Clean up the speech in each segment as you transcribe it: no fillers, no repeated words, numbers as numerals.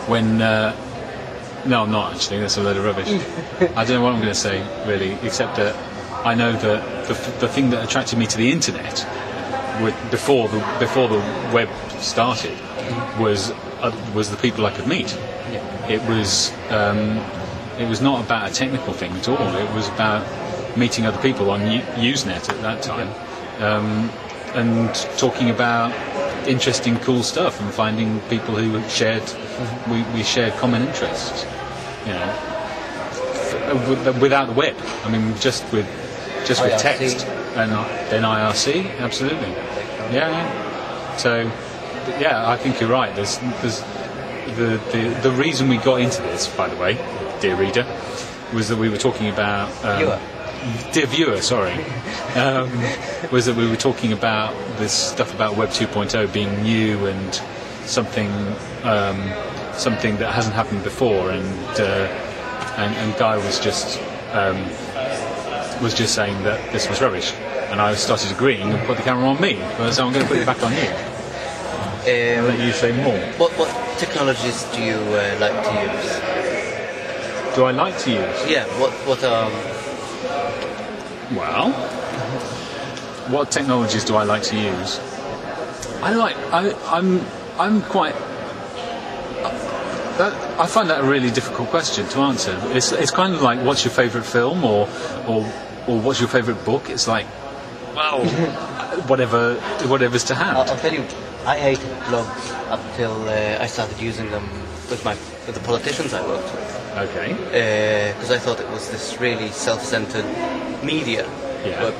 when no, I'm not actually. That's a load of rubbish. I don't know what I'm going to say really, except that I know that the thing that attracted me to the internet before the web started was the people I could meet. Yeah. It was not about a technical thing at all. It was about meeting other people on Usenet at that time, and talking about interesting, cool stuff, and finding people who shared we shared common interests. You know, without the web. I mean, just with text and then IRC, absolutely. Yeah. So, yeah, I think you're right. There's the reason we got into this, by the way, dear reader, was that we were talking about dear viewer, sorry, was that we were talking about this stuff about Web 2.0 being new and something that hasn't happened before, and Guy was just saying that this was rubbish, and I started agreeing and put the camera on me. So I'm going to put it back on you. Let you say more. What technologies do you like to use? Do I like to use? Yeah. What Well, what technologies do I like to use? I'm quite. I find that a really difficult question to answer. It's kind of like, what's your favourite film, or what's your favourite book? It's like, well, whatever's to hand. I'll tell you, I hated blogs up till I started using them with the politicians I worked with. Okay. Because I thought it was this really self-centered media. Yeah. But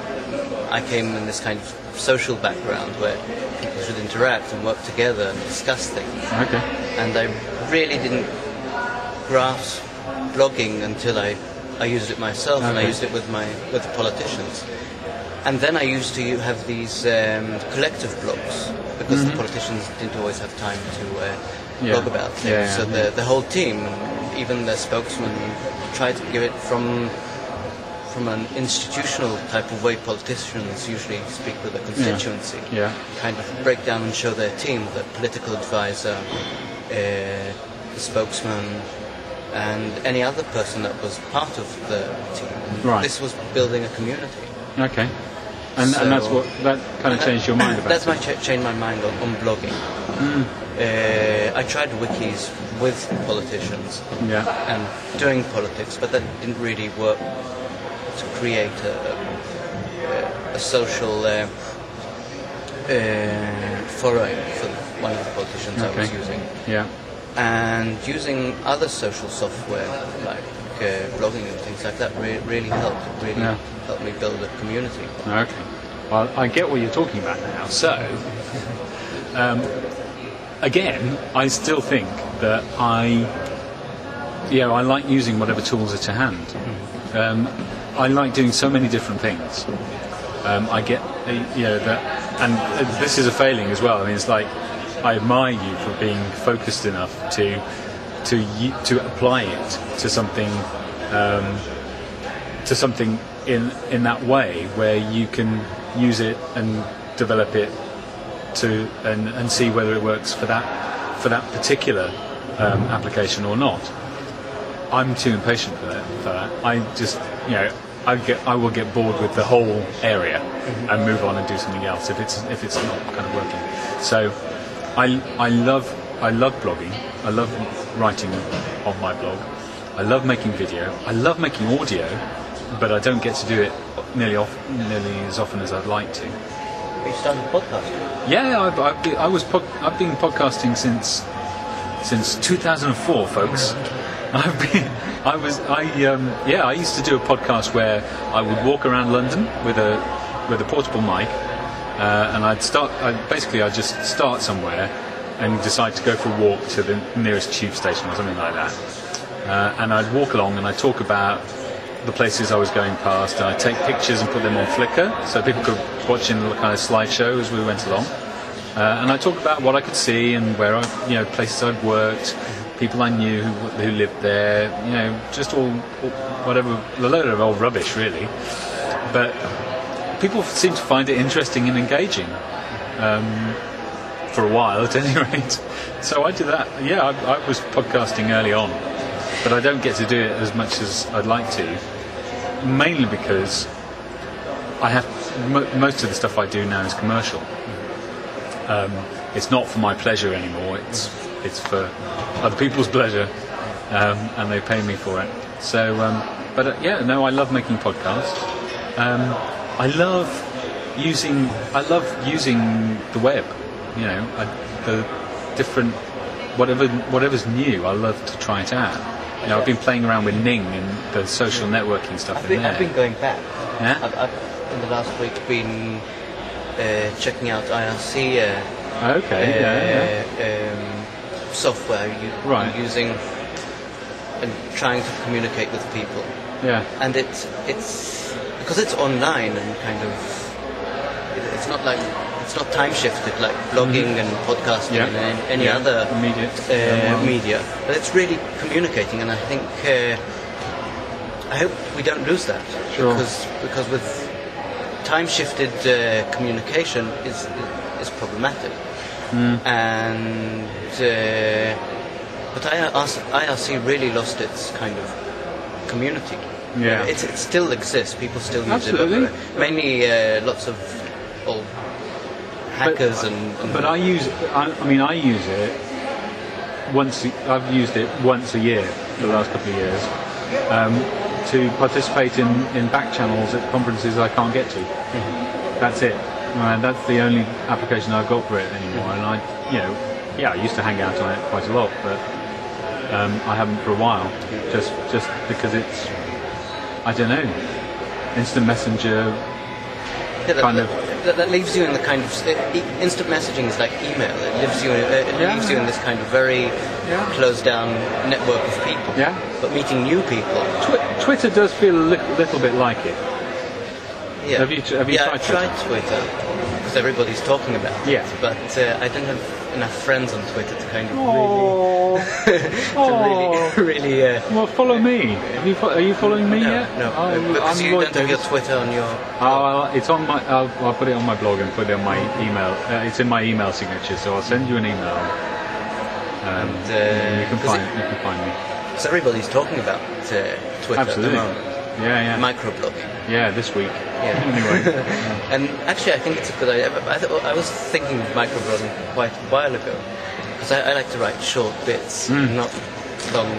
I came in this kind of social background where people should interact and work together and discuss things. Okay. And I really didn't grasp blogging until I used it myself, and I used it with the politicians. And then I used to have these collective blogs, because the politicians didn't always have time to blog about things. So the whole team, even the spokesman, tried to give it from an institutional type of way politicians usually speak with the constituency. Yeah. Kind of break down and show their team, the political advisor, the spokesman, and any other person that was part of the team. Right. This was building a community. Okay. And that's what that kind of changed your mind about. That's changed my mind on blogging. I tried wikis with politicians and doing politics, but that didn't really work to create a social forum for one of the politicians I was using. Yeah. And using other social software like blogging and things like that really helped. It really helped me build a community. Okay. Well, I get what you're talking about now. So, again, I still think that I like using whatever tools are to hand. I like doing so many different things. I get, that, and this is a failing as well. I mean, it's like, I admire you for being focused enough to apply it to something in that way where you can use it and develop it and see whether it works for that particular application or not. I'm too impatient for that. I just, I will get bored with the whole area and move on and do something else if it's not kind of working. So I love blogging. I love writing on my blog. I love making video. I love making audio, but I don't get to do it nearly as often as I'd like to. You started podcasting? Yeah, I've been podcasting since 2004, folks. I used to do a podcast where I would walk around London with a portable mic, and I'd just start somewhere and decide to go for a walk to the nearest tube station or something like that. And I'd walk along and I'd talk about the places I was going past, and I'd take pictures and put them on Flickr so people could watch in a kind of slideshow as we went along. And I'd talk about what I could see and where places I'd worked, people I knew who lived there, just all whatever, a load of old rubbish really. But people seem to find it interesting and engaging, for a while at any rate. So I did that. Yeah, I was podcasting early on, but I don't get to do it as much as I'd like to, mainly because I have most of the stuff I do now is commercial. It's not for my pleasure anymore. It's for other people's pleasure, and they pay me for it. So, I love making podcasts. I love using the web. The different whatever's new. I love to try it out. I've been playing around with Ning and the social networking stuff I've been going back. Yeah? I've in the last week been checking out IRC software you're using and trying to communicate with people. Yeah. And it's because it's online and kind of it's not time shifted like blogging and podcasting and any other media. But it's really communicating, and I think I hope we don't lose that. Sure. Because with time shifted communication is problematic. And but IRC really lost its kind of community. Yeah. It still exists. People still use Absolutely. it. Mainly lots of old hackers But I use it once. I've used it once a year for the last couple of years to participate in back channels at conferences I can't get to. That's it. That's the only application I've got for it anymore. And I used to hang out on it quite a lot, but I haven't for a while. Just because it's, I don't know, instant messenger kind of. That leaves you in the kind of instant messaging is like email. It leaves you in this kind of very closed down network of people. Yeah. But meeting new people. Twitter does feel a little bit like it. Yeah. Have you tried Twitter? I've tried Twitter because everybody's talking about it. Yeah. But I don't have enough friends on Twitter to kind of really. Well, follow me. Are you following me yet? No. Because you don't have your Twitter on your. It's on my. I'll put it on my blog and put it on my email. It's in my email signature, so I'll send you an email. And you can find me. So everybody's talking about Twitter Absolutely. at the moment. Yeah. Microblogging. Yeah, this week. Yeah. Anyway. And actually, I think it's a good idea. I was thinking of microblogging quite a while ago because I like to write short bits, not long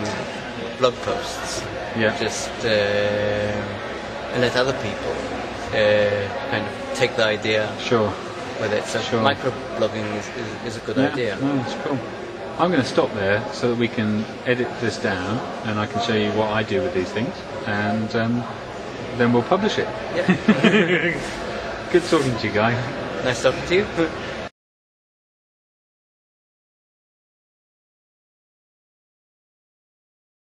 blog posts. Yeah. Just and let other people kind of take the idea. Sure. With it. So microblogging is a good idea. No, that's cool. I'm going to stop there so that we can edit this down and I can show you what I do with these things, and then we'll publish it. Yeah. Good talking to you, Guy. Nice talking to you.